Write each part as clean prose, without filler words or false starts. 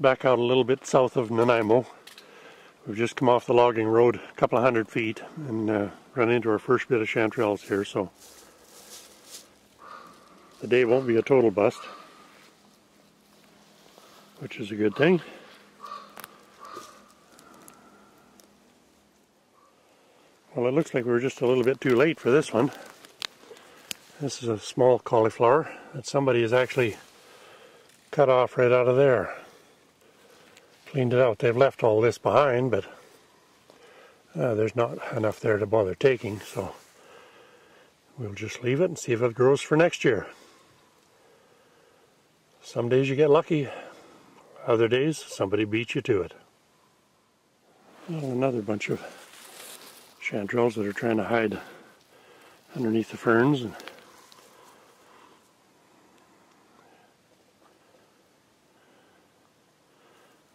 back out a little bit south of Nanaimo. We've just come off the logging road a couple of 100 feet and run into our first bit of chanterelles here, so the day won't be a total bust, which is a good thing. Well, it looks like we were just a little bit too late for this one. This is a small cauliflower that somebody has actually cut off right out of there. Cleaned it out. They've left all this behind, but there's not enough there to bother taking, so we'll just leave it and see if it grows for next year. Some days you get lucky, other days somebody beats you to it. Well, another bunch of chanterelles that are trying to hide underneath the ferns.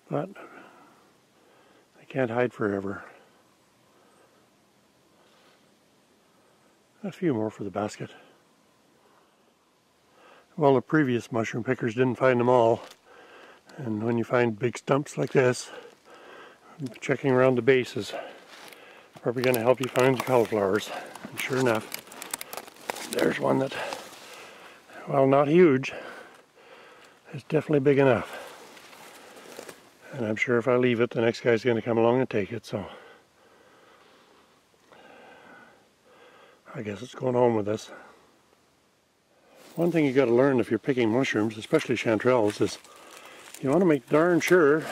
But they can't hide forever. A few more for the basket. Well, the previous mushroom pickers didn't find them all. And when you find big stumps like this, checking around the base is probably going to help you find the cauliflowers. And sure enough, there's one that, while not huge, is definitely big enough. And I'm sure if I leave it, the next guy's going to come along and take it, so I guess it's going home with us. One thing you got to learn if you're picking mushrooms, especially chanterelles, is you want to make darn sure,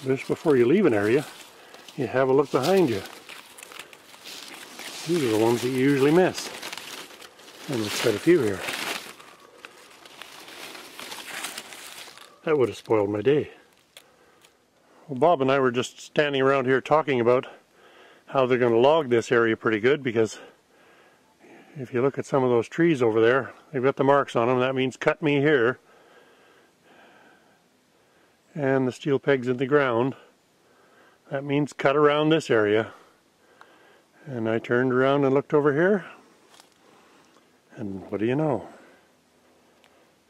just before you leave an area, you have a look behind you. These are the ones that you usually miss. And there's quite a few here. That would have spoiled my day. Well, Bob and I were just standing around here talking about how they're going to log this area pretty good, because if you look at some of those trees over there, they've got the marks on them. That means cut me here. And the steel pegs in the ground. That means cut around this area. And I turned around and looked over here. And what do you know?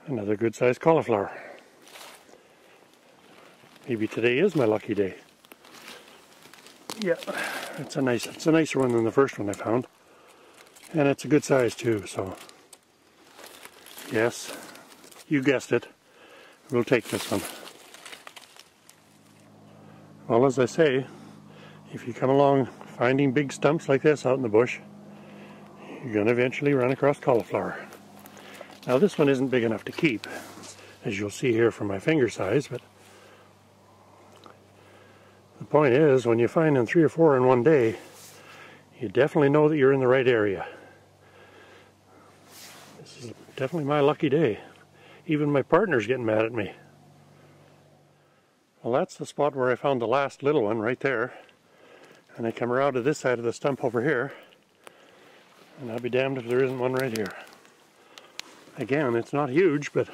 Another good-sized cauliflower. Maybe today is my lucky day. Yeah, it's a nicer one than the first one I found. And it's a good size too, so yes, you guessed it, we'll take this one. Well, as I say, if you come along finding big stumps like this out in the bush, you're going to eventually run across cauliflower. Now this one isn't big enough to keep, as you'll see here from my finger size, but the point is, when you find them 3 or 4 in one day, you definitely know that you're in the right area. This is definitely my lucky day. Even my partner's getting mad at me. Well, that's the spot where I found the last little one, right there. And I come around to this side of the stump over here, and I'll be damned if there isn't one right here. Again, it's not huge, but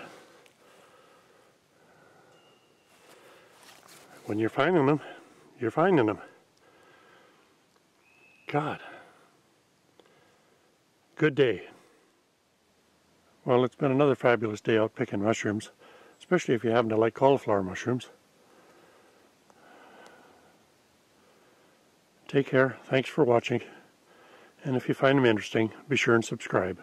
when you're finding them, you're finding them. God. Good day. Well, it's been another fabulous day out picking mushrooms, especially if you happen to like cauliflower mushrooms. Take care, thanks for watching, and if you find them interesting, be sure and subscribe.